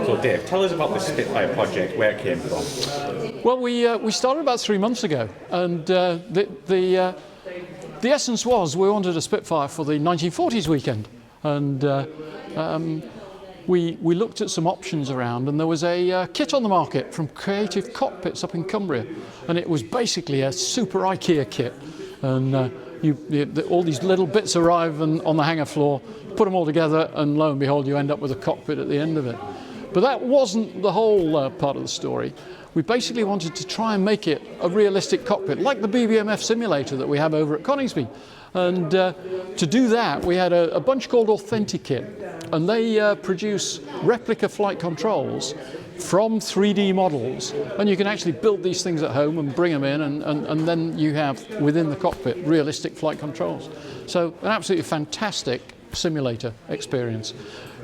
So Dave, tell us about the Spitfire project, where it came from. Well, we started about 3 months ago, and the essence was we wanted a Spitfire for the 1940s weekend, and we looked at some options around, and there was a kit on the market from Creative Cockpits up in Cumbria, and it was basically a super IKEA kit, and all these little bits arrive on the hangar floor, put them all together, and lo and behold, you end up with a cockpit at the end of it. But that wasn't the whole part of the story. We basically wanted to try and make it a realistic cockpit, like the BBMF simulator that we have over at Coningsby. And to do that, we had a bunch called Authenticate, and they produce replica flight controls from 3D models, and you can actually build these things at home and bring them in, and then you have within the cockpit realistic flight controls. So an absolutely fantastic simulator experience.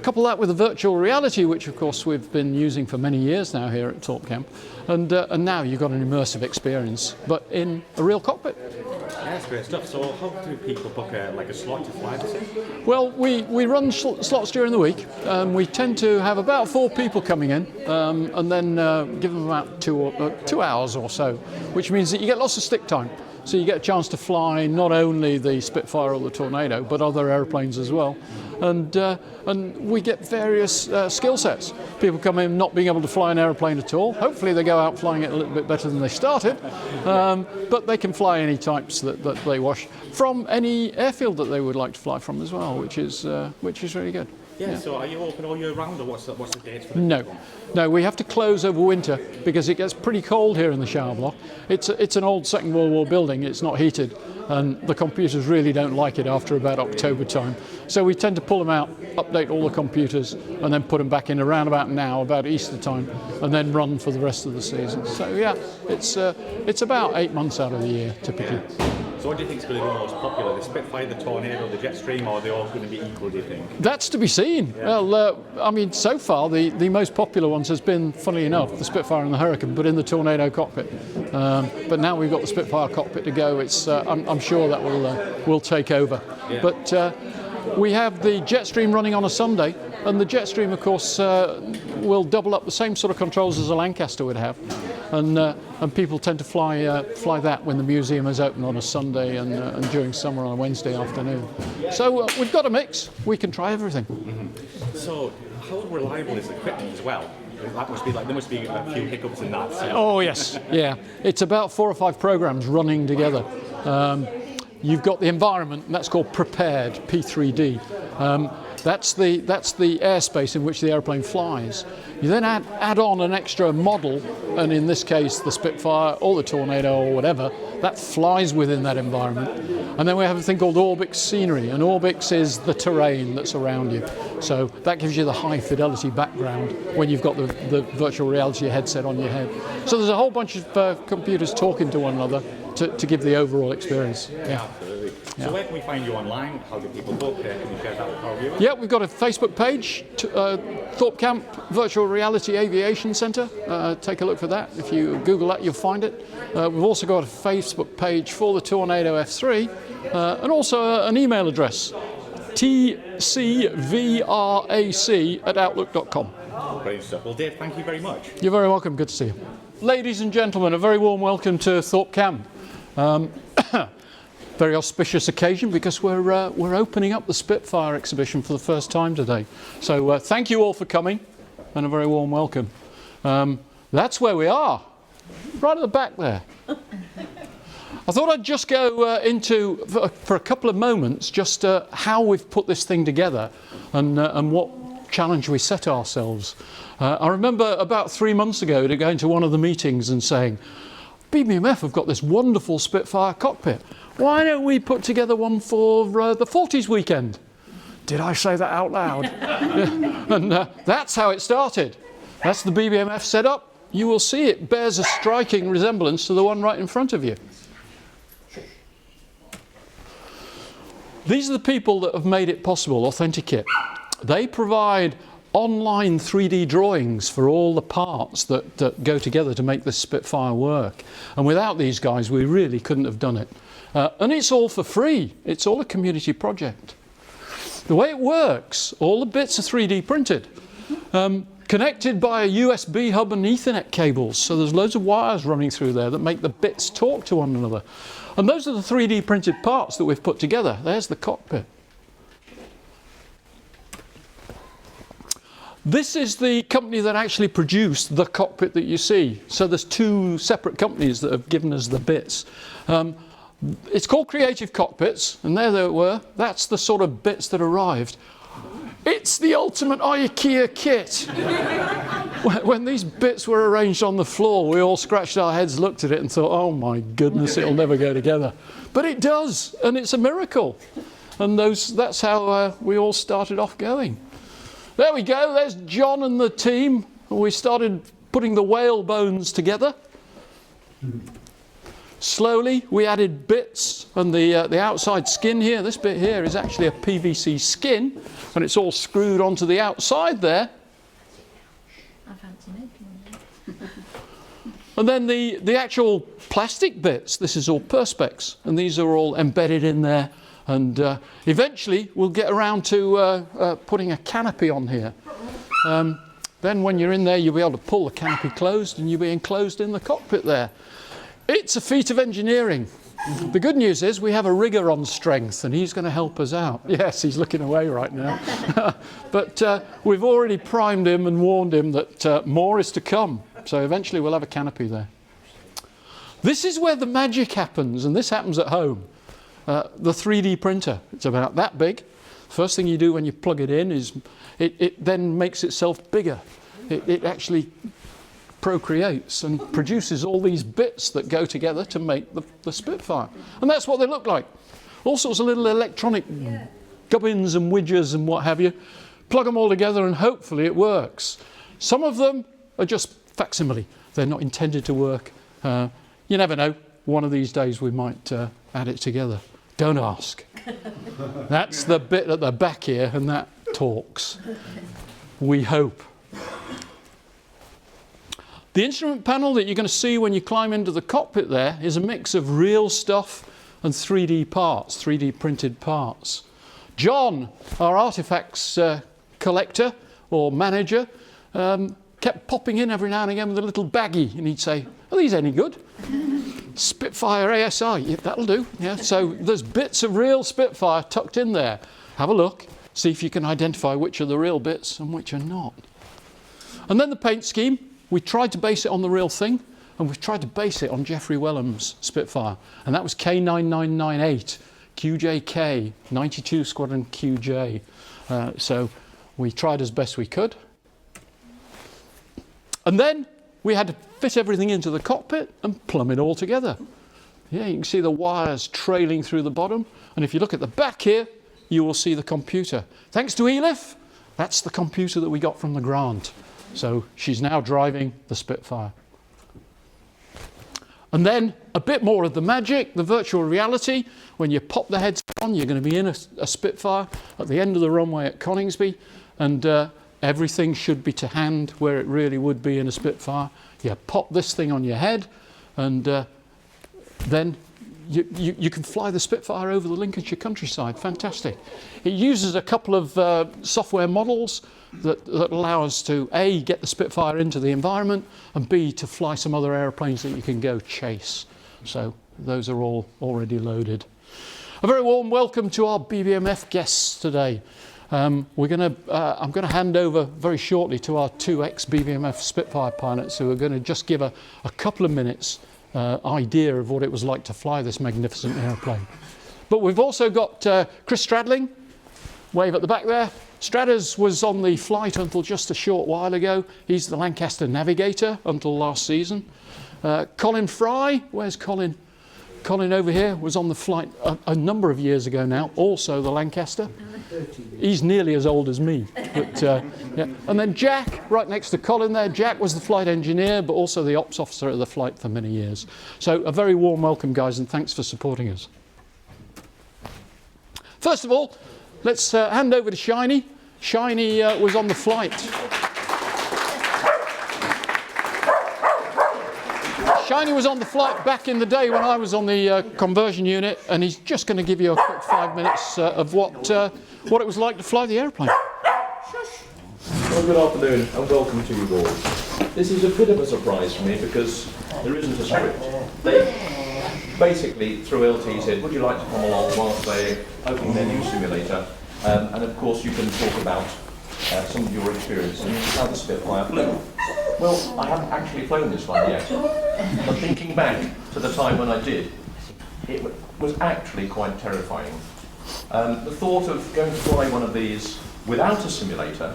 Couple that with the virtual reality, which of course we've been using for many years now here at Thorpe Camp, and now you've got an immersive experience, but in a real cockpit. Yeah, that's great stuff. So how do people book a slot to fly this in? Well, we run slots during the week. We tend to have about 4 people coming in, and then give them about 2 hours or so, which means that you get lots of stick time. So you get a chance to fly not only the Spitfire or the Tornado, but other airplanes as well. And we get various skill sets. People come in not being able to fly an airplane at all. Hopefully they go out flying it a little bit better than they started. But they can fly any types that they wish from any airfield that they would like to fly from as well, which is really good. Yeah, so are you open all year round, or what's the date for that? No, we have to close over winter because it gets pretty cold here in the shower block. It's an old Second World War building, it's not heated, and the computers really don't like it after about October time. So we tend to pull them out, update all the computers, and then put them back in around about now, about Easter time, and then run for the rest of the season. So yeah, it's about 8 months out of the year, typically. Yeah. So what do you think is going to be most popular, the Spitfire, the Tornado, the Jetstream, or are they all going to be equal, do you think? That's to be seen. Yeah. Well, I mean, so far the most popular ones has been, funnily enough, the Spitfire and the Hurricane, but in the Tornado cockpit. But now we've got the Spitfire cockpit to go. I'm sure that will take over. Yeah. But we have the Jetstream running on a Sunday, and the Jetstream, of course, will double up the same sort of controls as a Lancaster would have, and people tend to fly that when the museum is open on a Sunday and during summer on a Wednesday afternoon. So we've got a mix. We can try everything. Mm-hmm. So how reliable is the equipment as well? That must be there must be a few hiccups in that. So. Oh yes, yeah. It's about 4 or 5 programs running together. You've got the environment, and that's called Prepared, P3D. That's the airspace in which the airplane flies. You then add on an extra model, and in this case the Spitfire or the Tornado or whatever, that flies within that environment. And then we have a thing called Orbix Scenery, and Orbix is the terrain that's around you. So that gives you the high fidelity background when you've got the virtual reality headset on your head. So there's a whole bunch of computers talking to one another to give the overall experience. Yeah, absolutely. Yeah. So where can we find you online? How do people book? Can you share that with our viewers? Yeah, we've got a Facebook page, Thorpe Camp Virtual Reality Aviation Centre. Take a look for that. If you Google that, you'll find it. We've also got a Facebook page for the Tornado F3, and also an email address, tcvrac@outlook.com. Great stuff. Well, Dave, thank you very much. You're very welcome. Good to see you. Ladies and gentlemen, a very warm welcome to Thorpe Camp. Very auspicious occasion because we're opening up the Spitfire exhibition for the first time today. So thank you all for coming, and a very warm welcome. That's where we are, right at the back there. I thought I'd just go into, for a couple of moments, just how we've put this thing together and what challenge we set ourselves. I remember about 3 months ago going to one of the meetings and saying, BBMF have got this wonderful Spitfire cockpit. Why don't we put together one for the 40s weekend? Did I say that out loud? And that's how it started. That's the BBMF setup. You will see it bears a striking resemblance to the one right in front of you. These are the people that have made it possible, Authenticate. They provide online 3D drawings for all the parts that go together to make this Spitfire work. And without these guys, we really couldn't have done it. And it's all for free. It's all a community project. The way it works, all the bits are 3D printed. connected by a USB hub and Ethernet cables. So there's loads of wires running through there that make the bits talk to one another. And those are the 3D printed parts that we've put together. There's the cockpit. This is the company that actually produced the cockpit that you see. So there's two separate companies that have given us the bits. It's called Creative Cockpits, and there they were. That's the sort of bits that arrived. It's the ultimate IKEA kit. When these bits were arranged on the floor, we all scratched our heads, looked at it and thought, oh my goodness, it'll never go together. But it does, and it's a miracle. And that's how we all started off going. There we go, there's John and the team. We started putting the whale bones together. Slowly we added bits, and the outside skin here, this bit here is actually a PVC skin, and it's all screwed onto the outside there. I fancy making one. And then the actual plastic bits, this is all perspex, and these are all embedded in there. And eventually we'll get around to putting a canopy on here. Then when you're in there, you'll be able to pull the canopy closed and you'll be enclosed in the cockpit there. It's a feat of engineering. The good news is we have a rigger on strength and he's going to help us out. Yes, he's looking away right now. But we've already primed him and warned him that more is to come. So eventually we'll have a canopy there. This is where the magic happens, and this happens at home. The 3D printer, it's about that big. First thing you do when you plug it in is it then makes itself bigger. It actually procreates and produces all these bits that go together to make the Spitfire. And that's what they look like. All sorts of little electronic gubbins and widgets and what have you. Plug them all together and hopefully it works. Some of them are just facsimile. They're not intended to work. You never know. One of these days we might add it together. Don't ask. That's the bit at the back here, and that talks. We hope. The instrument panel that you're going to see when you climb into the cockpit there is a mix of real stuff and 3D parts, 3D printed parts. John, our artifacts collector or manager, kept popping in every now and again with a little baggie, and he'd say, are these any good? Spitfire ASI, yeah, that'll do. Yeah, so there's bits of real Spitfire tucked in there. Have a look, see if you can identify which are the real bits and which are not. And then the paint scheme, we tried to base it on the real thing, and we've tried to base it on Geoffrey Wellham's Spitfire, and that was K9998, QJK, 92 Squadron QJ. So we tried as best we could. And then we had to fit everything into the cockpit and plumb it all together. Yeah, you can see the wires trailing through the bottom. And if you look at the back here, you will see the computer. Thanks to Elif, that's the computer that we got from the grant. So she's now driving the Spitfire. And then a bit more of the magic, the virtual reality. When you pop the heads on, you're going to be in a Spitfire at the end of the runway at Coningsby. And everything should be to hand where it really would be in a Spitfire. You pop this thing on your head, and then you can fly the Spitfire over the Lincolnshire countryside. Fantastic. It uses a couple of software models that allow us to A, get the Spitfire into the environment, and B, to fly some other aeroplanes that you can go chase. So those are all already loaded. A very warm welcome to our BBMF guests today. I'm going to hand over very shortly to our two ex-BBMF Spitfire pilots who are going to just give a couple of minutes idea of what it was like to fly this magnificent aeroplane. But we've also got Chris Stradling, wave at the back there. Stradders was on the flight until just a short while ago. He's the Lancaster navigator until last season. Colin Fry, where's Colin? Colin over here was on the flight a number of years ago now, also the Lancaster. He's nearly as old as me. But, yeah. And then Jack, right next to Colin there. Jack was the flight engineer, but also the ops officer of the flight for many years. So a very warm welcome, guys, and thanks for supporting us. First of all, let's hand over to Shiney. Shiney was on the flight. Shiney was on the flight back in the day when I was on the conversion unit, and he's just going to give you a quick 5 minutes of what it was like to fly the aeroplane. Well, good afternoon and welcome to you all. This is a bit of a surprise for me because there isn't a script. They basically, through LT, said, would you like to come along whilst they're opening their new simulator? And of course you can talk about some of your experience and how the Spitfire flew. Well, I haven't actually flown this one yet, but thinking back to the time when I did, it was actually quite terrifying. The thought of going to fly one of these without a simulator,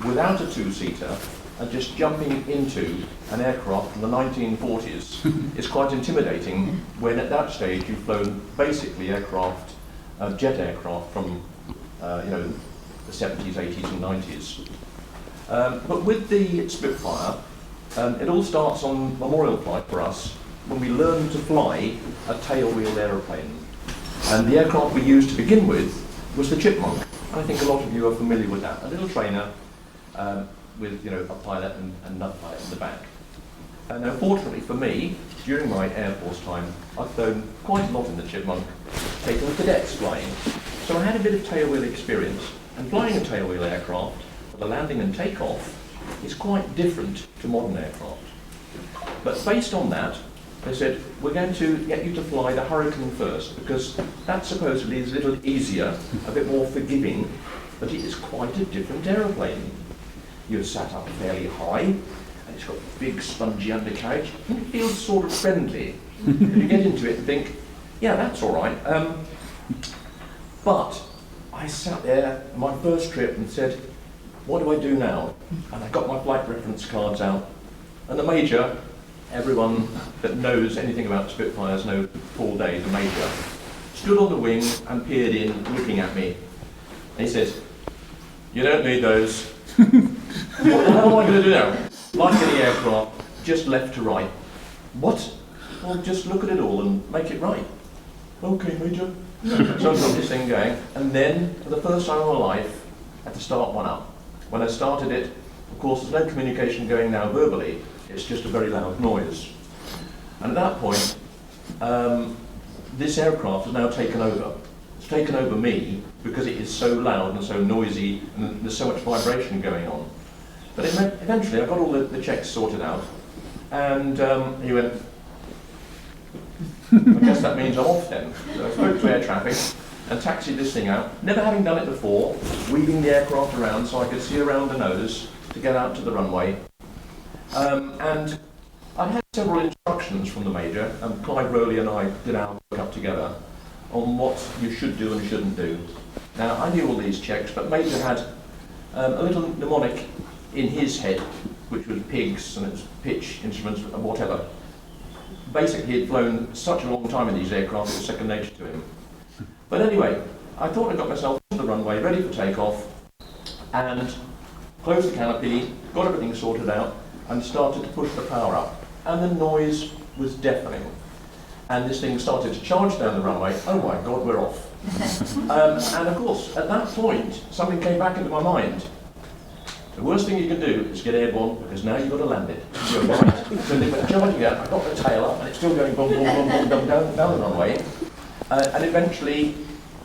without a two-seater, and just jumping into an aircraft from the 1940s is quite intimidating when at that stage you've flown basically aircraft, jet aircraft from the 70s, 80s and 90s. But with the Spitfire, it all starts on Memorial Flight for us when we learned to fly a tail-wheel aeroplane. And the aircraft we used to begin with was the Chipmunk. I think a lot of you are familiar with that. A little trainer with a pilot and another pilot in the back. And unfortunately for me, during my Air Force time, I've flown quite a lot in the Chipmunk, taking the cadets flying. So I had a bit of tail-wheel experience. And flying a tail-wheel aircraft for the landing and takeoff is quite different to modern aircraft. But based on that, they said, we're going to get you to fly the Hurricane first, because that supposedly is a little easier, a bit more forgiving, but it is quite a different aeroplane. You're sat up fairly high, and it's got a big spongy undercarriage, and it feels sort of friendly. And you get into it and think, yeah, that's all right. But I sat there on my first trip and said, what do I do now? And I got my flight reference cards out, and the Major, everyone that knows anything about Spitfires knows Paul Day, the Major, stood on the wing and peered in, looking at me. And he says, you don't need those. What the hell am I going to do now? Like any aircraft, just left to right. What? Well, just look at it all and make it right. Okay, Major. So I got this thing going, and then, for the first time in my life, I had to start one up. When I started it, of course, there's no communication going now verbally. It's just a very loud noise. And at that point, this aircraft has now taken over. It's taken over me because it is so loud and so noisy and there's so much vibration going on. But eventually I got all the checks sorted out, and he went, I guess that means I'm off then. So I spoke to air traffic and taxied this thing out, never having done it before, weaving the aircraft around so I could see around the nose to get out to the runway. And I had several instructions from the Major, and Clive Rowley and I did our work up together on what you should do and shouldn't do. Now, I knew all these checks, but Major had a little mnemonic in his head, which was pigs and it was pitch instruments and whatever. Basically, he'd flown such a long time in these aircraft, it was second nature to him. But anyway, I thought I got myself to the runway, ready for takeoff, and closed the canopy, got everything sorted out, and started to push the power up. And the noise was deafening. And this thing started to charge down the runway. Oh my God, we're off. And of course, at that point, something came back into my mind. The worst thing you can do is get airborne, because now you've got to land it. You're right. So they went charging out, I got the tail up, and it's still going boom, boom, boom, boom, down the runway. And eventually,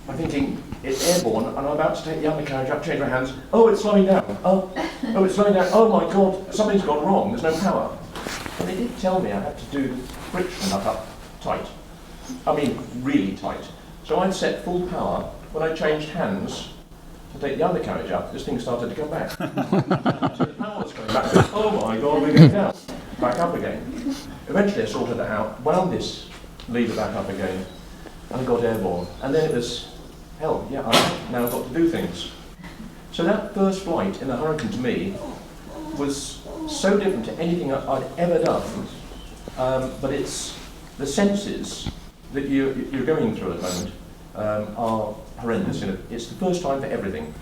I'm thinking, it's airborne, and I'm about to take the undercarriage up, change my hands. Oh, it's slowing down. Oh, it's slowing down. Oh my God, something's gone wrong. There's no power. And they did tell me I had to do friction up tight. I mean, really tight. So I'd set full power. When I changed hands to take the undercarriage up, this thing started to come back. So the power was coming back. Oh my God, we're going down. Back up again. Eventually I sorted it out, wound this lever back up again, and got airborne. And then it was, hell, yeah, I've now got to do things. So that first flight in the Hurricane to me was so different to anything I'd ever done, but it's the senses that you're going through at the moment are horrendous. It's the first time for everything.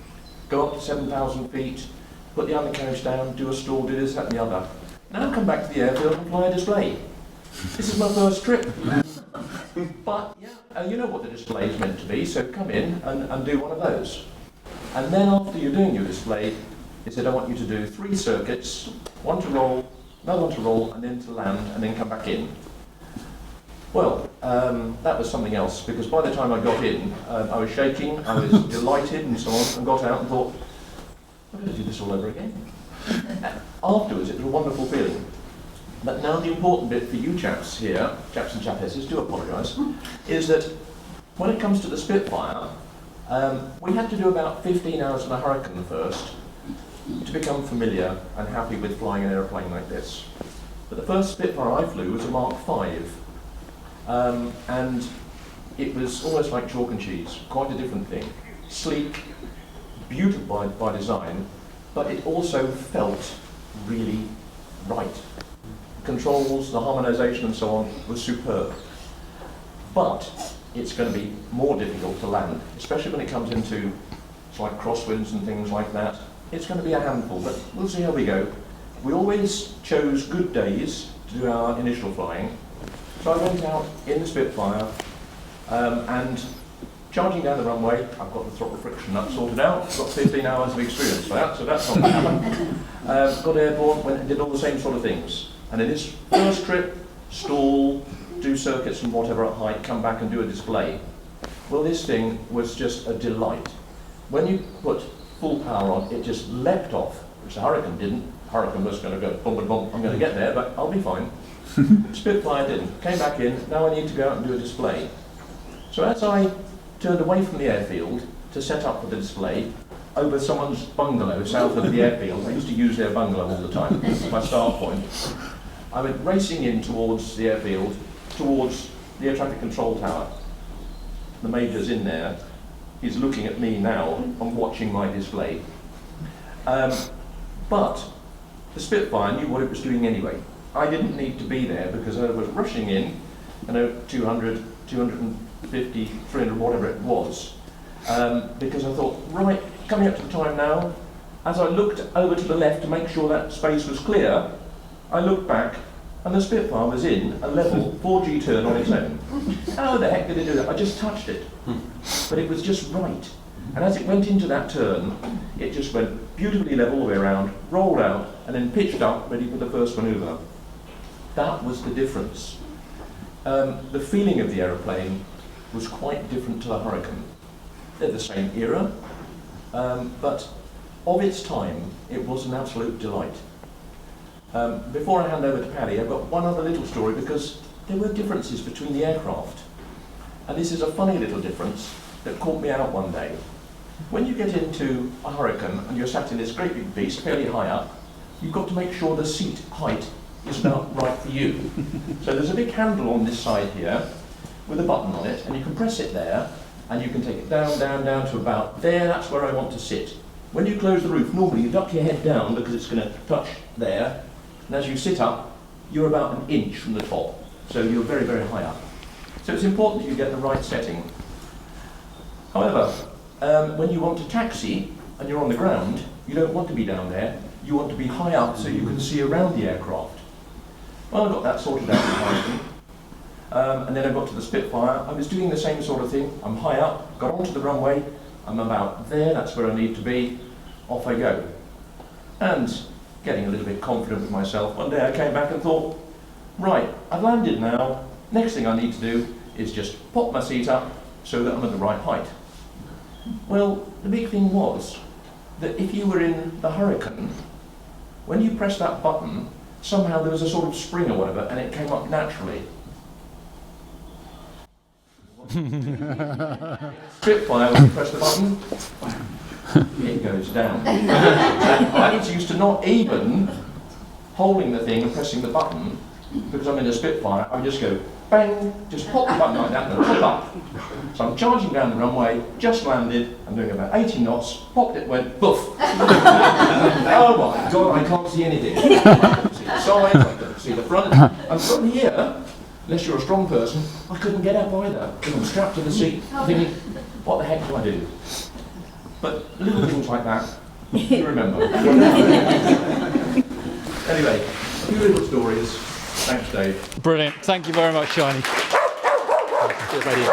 Go up to 7,000 feet, put the undercarriage down, do a stall, do this, that and the other. Now come back to the airfield and fly a display. This is my first trip. But yeah, you know what the display is meant to be, so come in and do one of those. And then after you're doing your display, they said, I want you to do 3 circuits, one to roll, another one to roll, and then to land, and then come back in. Well, that was something else, because by the time I got in, I was shaking, I was delighted and so on, and got out and thought, I'm going to do this all over again. Afterwards, it was a wonderful feeling. But now the important bit for you chaps here, chaps and chapesses, do apologise, is that when it comes to the Spitfire, we had to do about 15 hours in a Hurricane first to become familiar and happy with flying an aeroplane like this. But the first Spitfire I flew was a Mark V, and it was almost like chalk and cheese, quite a different thing. Sleek, beautiful by design, but it also felt really right. Controls, the harmonisation and so on was superb. But it's going to be more difficult to land, especially when it comes into like crosswinds and things like that. It's going to be a handful, but we'll see how we go. We always chose good days to do our initial flying. So I went out in the Spitfire and charging down the runway. I've got the throttle friction nut sorted out. I've got 15 hours of experience for that, so that's not going to happen. Got airborne, went and did all the same sort of things. And in this first trip, stall, do circuits and whatever at height, come back and do a display. Well, this thing was just a delight. When you put full power on, it just leapt off, which the Hurricane didn't. Hurricane was going to go boom, boom, boom. I'm going to get there, but I'll be fine. Spitfire didn't. Came back in. Now I need to go out and do a display. So as I turned away from the airfield to set up for the display, over someone's bungalow south of the airfield, I used to use their bungalow all the time, my start point. I went racing in towards the airfield, towards the air traffic control tower. The Major's in there. He's looking at me now and watching my display. But the Spitfire knew what it was doing anyway. I didn't need to be there because I was rushing in, 200, 250, 300, whatever it was, because I thought, right, coming up to the time now, as I looked over to the left to make sure that space was clear, I looked back and the Spitfire was in a level 4G turn on its own. How the heck did it do that? I just touched it. But it was just right. And as it went into that turn, it just went beautifully level all the way around, rolled out, and then pitched up, ready for the first manoeuvre. That was the difference. The feeling of the aeroplane was quite different to the Hurricane. They're the same era, but of its time, it was an absolute delight. Before I hand over to Paddy, I've got one other little story because there were differences between the aircraft. And this is a funny little difference that caught me out one day. When you get into a Hurricane and you're sat in this great big beast, fairly high up, you've got to make sure the seat height is about right for you. So there's a big handle on this side here with a button on it, and you can press it there, and you can take it down, down, down to about there. That's where I want to sit. When you close the roof, normally you duck your head down because it's going to touch there, and as you sit up, you're about an inch from the top, so you're very, very high up. So it's important that you get the right setting. However, when you want to taxi and you're on the ground, you don't want to be down there, you want to be high up so you can see around the aircraft. Well, I got that sorted out in Python. And then I got to the Spitfire. I was doing the same sort of thing. I'm high up, got onto the runway, I'm about there, that's where I need to be, off I go. And getting a little bit confident with myself, one day I came back and thought, right, I've landed now, next thing I need to do is just pop my seat up so that I'm at the right height. Well, the big thing was that if you were in the Hurricane, when you press that button, somehow there was a sort of spring or whatever, and it came up naturally. Spitfire, when you press the button, it goes down. I was used to not even holding the thing and pressing the button, because I'm in a Spitfire, I just go bang, just pop the button like that and pop up. So I'm charging down the runway, just landed, I'm doing about 80 knots, popped it, went boof. Oh my God, I can't see anything. I couldn't see the sides, I couldn't see the front. And from here, unless you're a strong person, I couldn't get up either, because I'm strapped to the seat, thinking, what the heck do I do? But little things like that, you remember. Anyway, a few little stories. Thanks, Dave. Brilliant. Thank you very much, Shiney. Cheers, lady.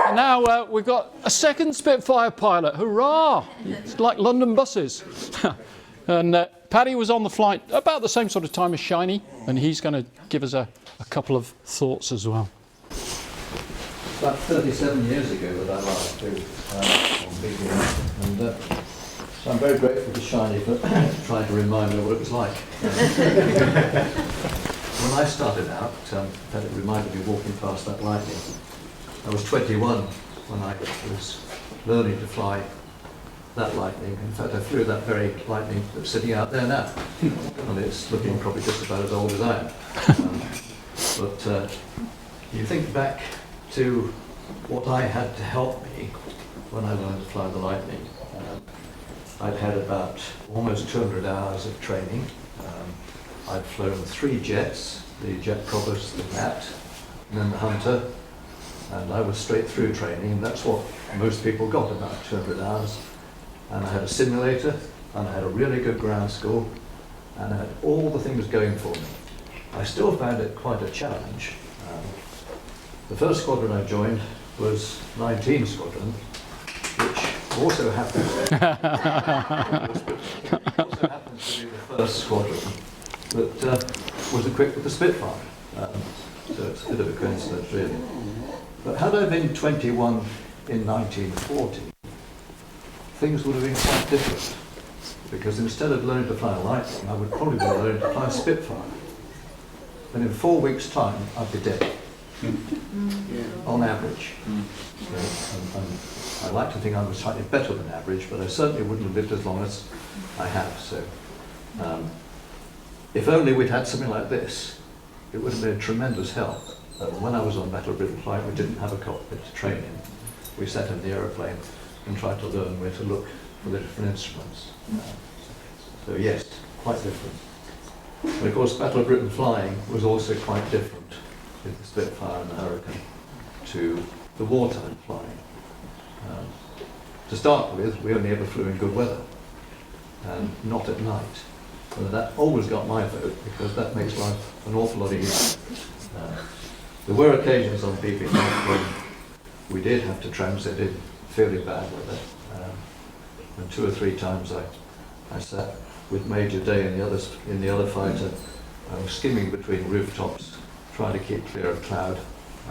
And now we've got a second Spitfire pilot. Hurrah! It's like London buses. And Paddy was on the flight about the same sort of time as Shiney, and he's going to give us a couple of thoughts as well. about 37 years ago that I last flew on BBMF, and so I'm very grateful to Shiney for trying to remind me what it was like. When I started out, in fact it reminded me walking past that lightning. I was 21 when I was learning to fly that lightning. In fact, I flew that very lightning that's sitting out there now, and it's looking probably just about as old as I am. But you think back to what I had to help me when I learned to fly the lightning. I'd had about almost 200 hours of training. I'd flown 3 jets, the Jet Provost, the Gnat, and then the Hunter, and I was straight through training, and that's what most people got, about 200 hours. And I had a simulator, and I had a really good ground school, and I had all the things going for me. I still found it quite a challenge. The first squadron I joined was 19 Squadron, which also happened to be the first squadron that was equipped with a Spitfire. So it's a bit of a coincidence, really. But had I been 21 in 1940, things would have been quite different. Because instead of learning to fly a Lightning, I would probably be learning to fly a Spitfire. And in 4 weeks' time, I'd be dead. On average. So, and I like to think I was slightly better than average, but I certainly wouldn't have lived as long as I have. So, if only we'd had something like this, it would have been a tremendous help. When I was on Battle of Britain flight, we didn't have a cockpit to train in. We sat in the aeroplane and tried to learn where to look for the different instruments. So yes, quite different. And of course, Battle of Britain flying was also quite different with the Spitfire and the Hurricane to the wartime flying. To start with, we only ever flew in good weather, and not at night. And that always got my vote, because that makes life an awful lot easier. There were occasions on BBMF when we did have to transit in fairly bad weather. And 2 or 3 times I sat with Major Day and the others in the other fighter, skimming between rooftops, trying to keep clear of cloud.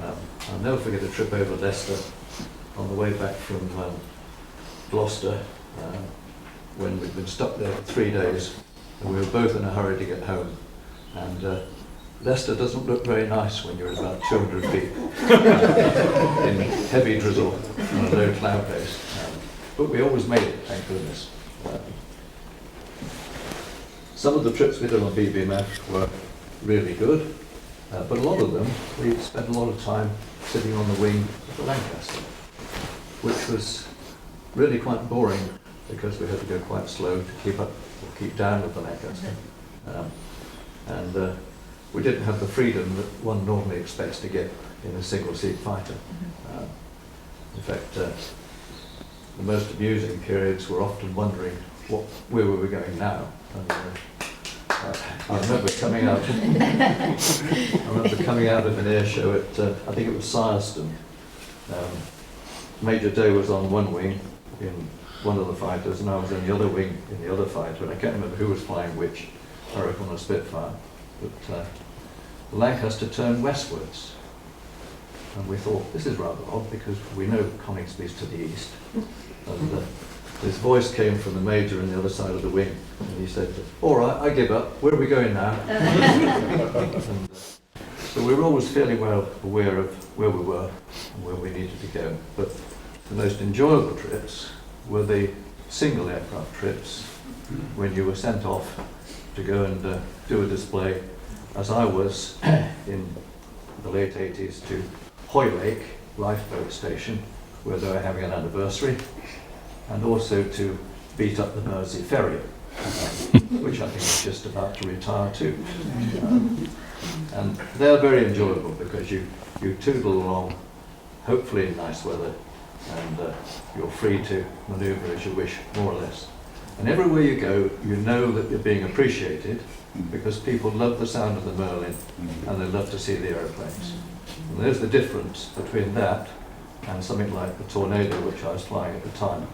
I'll never forget a trip over Leicester on the way back from Gloucester, when we'd been stuck there for 3 days, and we were both in a hurry to get home. And Leicester doesn't look very nice when you're at about 200 feet in heavy drizzle on a low cloud base. But we always made it, thank goodness. Some of the trips we did on BBMF were really good, but a lot of them, we spent a lot of time sitting on the wing of the Lancaster, which was really quite boring because we had to go quite slow to keep up or keep down with the Lancaster. And we didn't have the freedom that one normally expects to get in a single-seat fighter. In fact, the most amusing periods were often wondering where we were going now. And, I remember coming out. I remember coming out of an air show at I think it was Sileston. Major Day was on one wing in one of the fighters, and I was in the other wing in the other fighter. And I can't remember who was flying which. I reckon on a Spitfire. But the Lancaster turned westwards, and we thought this is rather odd because we know Coningsby's to the east. And this voice came from the major on the other side of the wing, and he said, "All right, I give up. Where are we going now?" And, so we were always fairly well aware of where we were and where we needed to go. But the most enjoyable trips were the single aircraft trips when you were sent off to go and do a display, as I was in the late 80s, to Hoylake Lifeboat Station, where they were having an anniversary, and also to beat up the Mersey Ferry, which I think is just about to retire too. And they're very enjoyable because you tootle along, hopefully in nice weather, and you're free to manoeuvre as you wish, more or less. And everywhere you go, you know that you're being appreciated because people love the sound of the Merlin and they love to see the aeroplanes. And there's the difference between that and something like the Tornado, which I was flying at the time,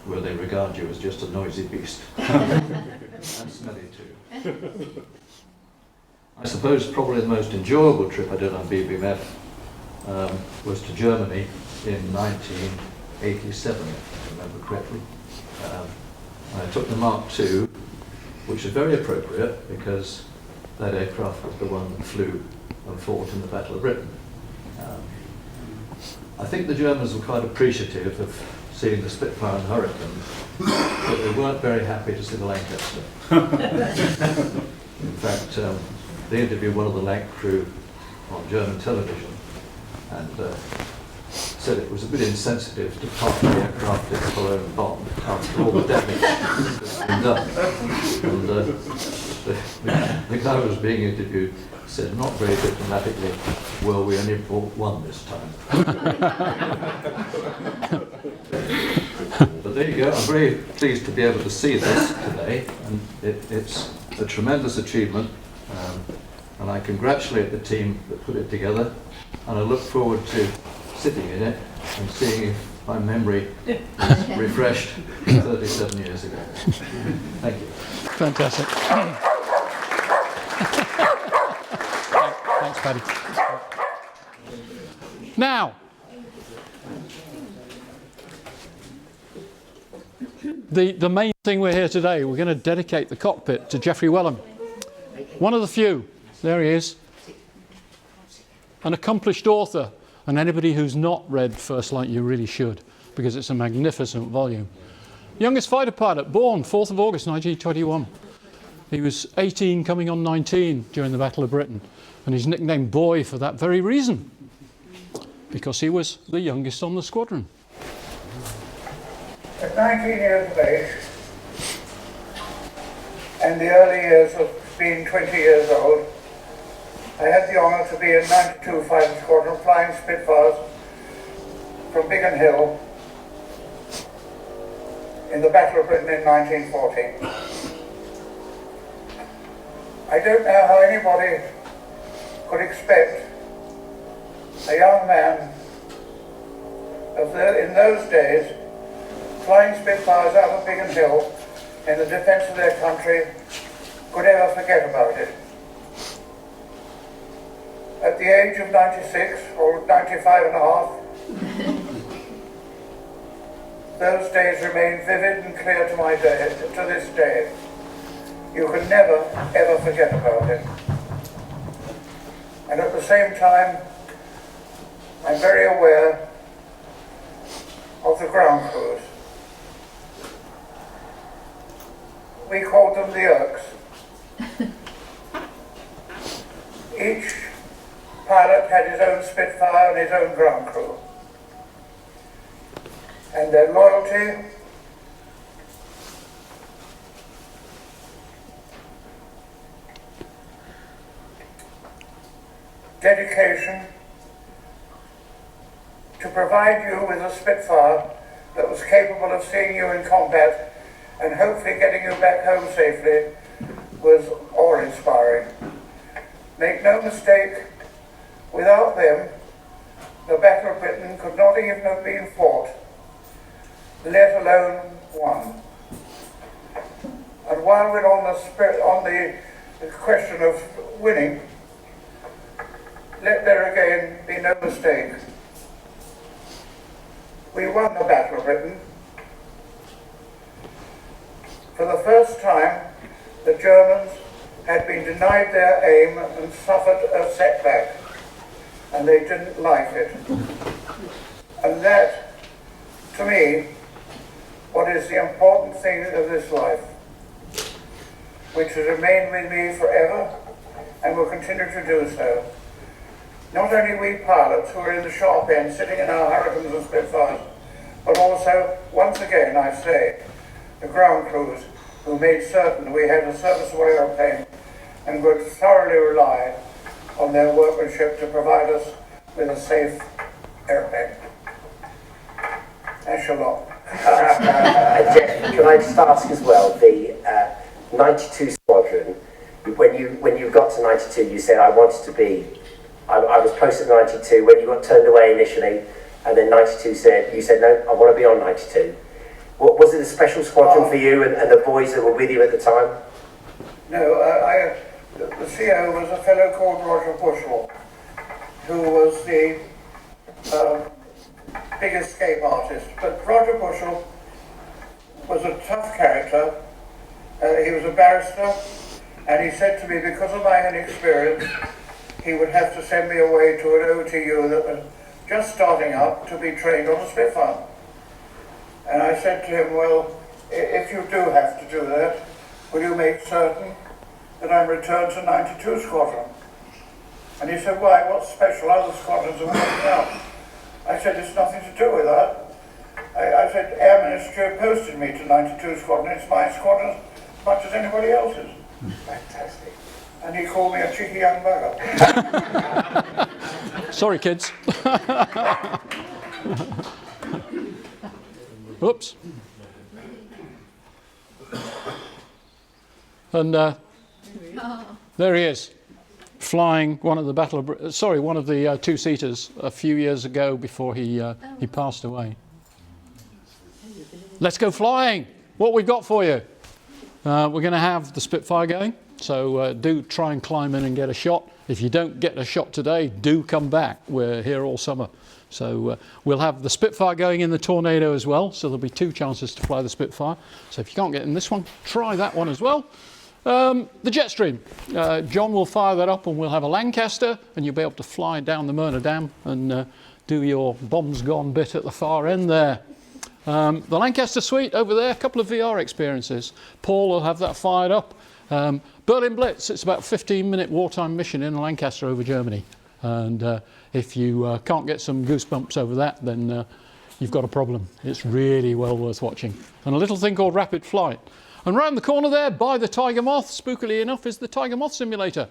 where they regard you as just a noisy beast. And smelly too. I suppose probably the most enjoyable trip I did on BBMF was to Germany in 1987, if I remember correctly. I took the Mark II, which is very appropriate because that aircraft was the one that flew and fought in the Battle of Britain. I think the Germans were quite appreciative of seeing the Spitfire and Hurricane, but they weren't very happy to see the Lancaster. In fact, they interviewed one of the Lanc crew on German television and said it was a bit insensitive to park the aircraft in Cologne bomb after all the damage that's been done. And the guy who was being interviewed said, not very diplomatically, well, we only bought one this time. But there you go. I'm very pleased to be able to see this today, and it's a tremendous achievement, and I congratulate the team that put it together, and I look forward to sitting in it and seeing if my memory is refreshed 37 years ago. Thank you. Fantastic. Thanks, Paddy. Now, the main thing we're here today, we're going to dedicate the cockpit to Geoffrey Wellham. One of the few. There he is. An accomplished author. And anybody who's not read First Light, you really should, because it's a magnificent volume. Youngest fighter pilot, born 4th of August 1921. He was 18 coming on 19 during the Battle of Britain, and he's nicknamed Boy for that very reason, because he was the youngest on the squadron. At 19 years of age, and the early years of being 20 years old, I had the honour to be in 92 Fighting Squadron flying Spitfires from Biggin Hill in the Battle of Britain in 1940. I don't know how anybody could expect a young man in those days flying Spitfires out of Biggin Hill in the defence of their country could ever forget about it. At the age of 96 or 95 and a half, those days remain vivid and clear to my day, to this day. You can never, ever forget about it. And at the same time, I'm very aware of the ground crews. We called them the Irks. Each pilot had his own Spitfire and his own ground crew. And their loyalty, dedication to provide you with a Spitfire that was capable of seeing you in combat and hopefully getting you back home safely was awe-inspiring. Make no mistake, without them, the Battle of Britain could not even have been fought, let alone won. And while we're on the question of winning, let there again be no mistake. We won the Battle of Britain. For the first time, the Germans had been denied their aim and suffered a setback, and they didn't like it. And that, to me, what is the important thing of this life, which has remained with me forever and will continue to do so. Not only we pilots who are in the sharp end sitting in our Hurricanes and Spitfires, but also, once again I say, the ground crews who made certain we had a serviceable aeroplane and could thoroughly rely on their workmanship to provide us with a safe airplane. Echelon. Jeff, can I just ask as well, the 92 squadron, when you got to 92, you said I wanted to be, I was posted 92, when you got turned away initially, and then 92 said, you said, no, I want to be on 92. What, was it a special squadron for you and the boys that were with you at the time? No, the CO was a fellow called Roger Bushell, who was the big escape artist. But Roger Bushell was a tough character. He was a barrister, and he said to me, because of my inexperience, he would have to send me away to an OTU that was just starting up to be trained on a Spitfire. And I said to him, well, if you do have to do that, will you make certain that I'm returned to 92 Squadron? And he said, why, what's special? Other squadrons are working out. I said, it's nothing to do with that. I said, Air Ministry have posted me to 92 Squadron. It's my squadron as much as anybody else's. Fantastic. And he called me a cheeky young bugger. Sorry, kids. Oops. And there he is, flying one of the one of the two-seaters a few years ago before he passed away. Let's go flying. What we've got for you? We're going to have the Spitfire going, so do try and climb in and get a shot. If you don't get a shot today, do come back. We're here all summer. So we'll have the Spitfire going in the Tornado as well, so there'll be 2 chances to fly the Spitfire. So if you can't get in this one, try that one as well. The Jetstream. John will fire that up and we'll have a Lancaster, and you'll be able to fly down the Myrna Dam and do your bombs gone bit at the far end there. The Lancaster Suite over there, a couple of VR experiences. Paul will have that fired up. Berlin Blitz, it's about a 15-minute wartime mission in Lancaster over Germany. And if you can't get some goosebumps over that, then you've got a problem. It's really well worth watching. And a little thing called Rapid Flight. And round the corner there, by the Tiger Moth, spookily enough, is the Tiger Moth simulator.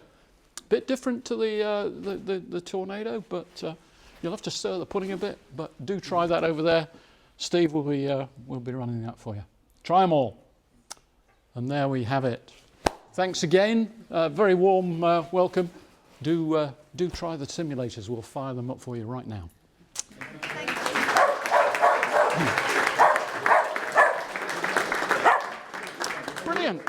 Bit different to the Tornado, but you'll have to stir the pudding a bit. But do try that over there. Steve will be running that for you. Try them all. And there we have it. Thanks again. Very warm welcome. Do try the simulators. We'll fire them up for you right now. Brilliant.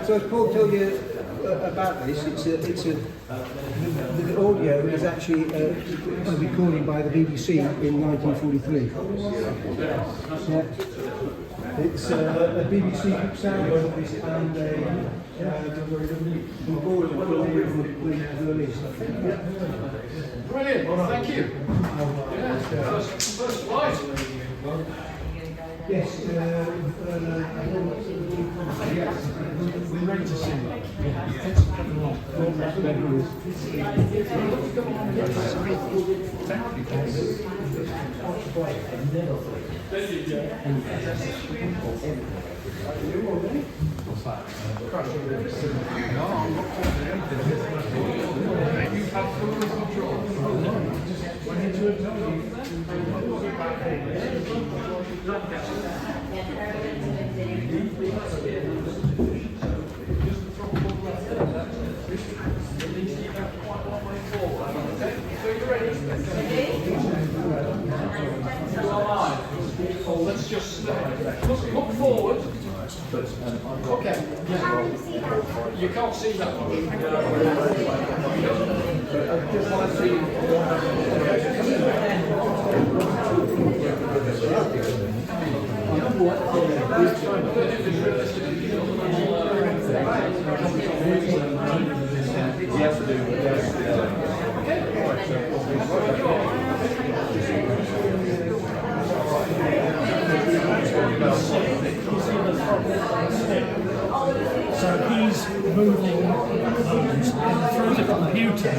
So as Paul told you about this, the audio is actually a recording by the BBC in 1943. It's a BBC sound and a recording when released. Brilliant. Thank you. First flight. Yes, we're ready to see. Let's just look forward. Okay. You can't see that much. You have to do. So he's moving those, and through the computer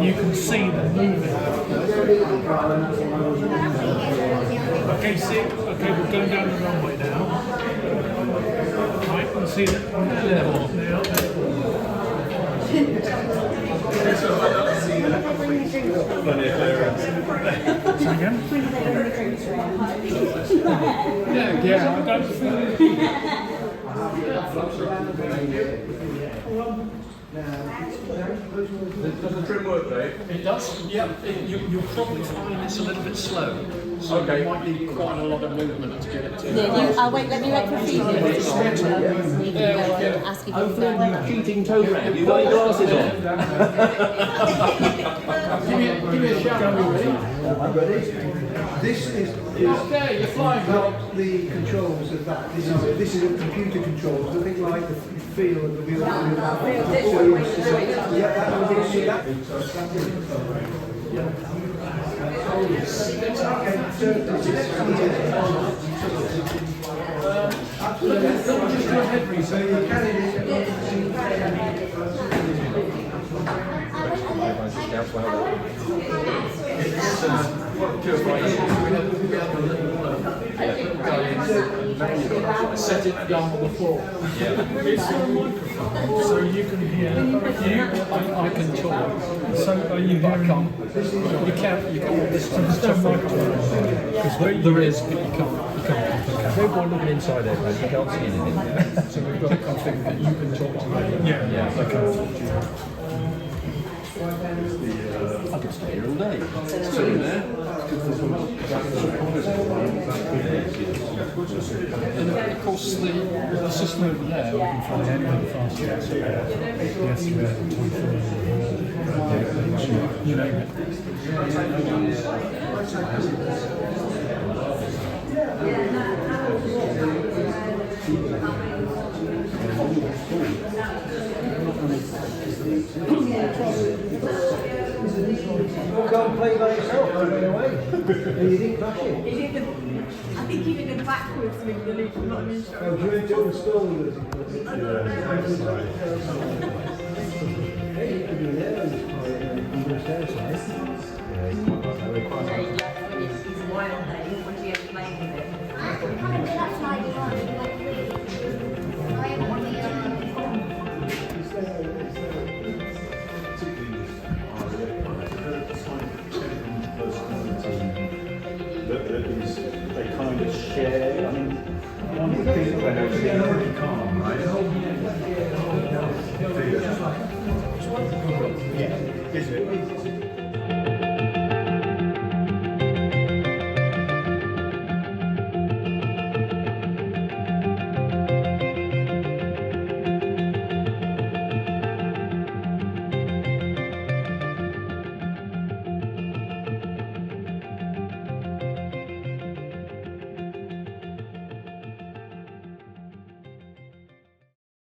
you can see them moving. Okay, see, okay, we're going down the runway now. Right, we'll see that now. Say again? Yeah, I don't think. Does the trim work, Dave? It does, yeah. You'll probably find it's a little bit slow. So Okay. you might need quite a lot of movement to get it to. I'll wait, let me wait for feeding. Ask if you've Cheating toe rag. You've got your glasses on. Give me a shout. I'm ready. This is Okay, you're flying. not the controls of that. This is a computer controls. I think like the feel of the wheel. Yeah, that was it. See that? Set it down on the floor. It's on the microphone, so you can hear. I can talk. So are you hearing? You can't this time. There's no microphone. There is, but you can't. No point looking inside there, mate. You can't see anything. So we've got to configure that you can talk to me. Yeah. Okay. I could stay here all day. Sitting there. And of course, the system over there, we can fly anything faster. Yes, you name it. You can't play by yourself right away. And you didn't crash it. I think he did it backwards with the loop, not in Oh, do you have to install it? They kind of share. I mean, one would think that they're pretty calm, right? Yeah, is it?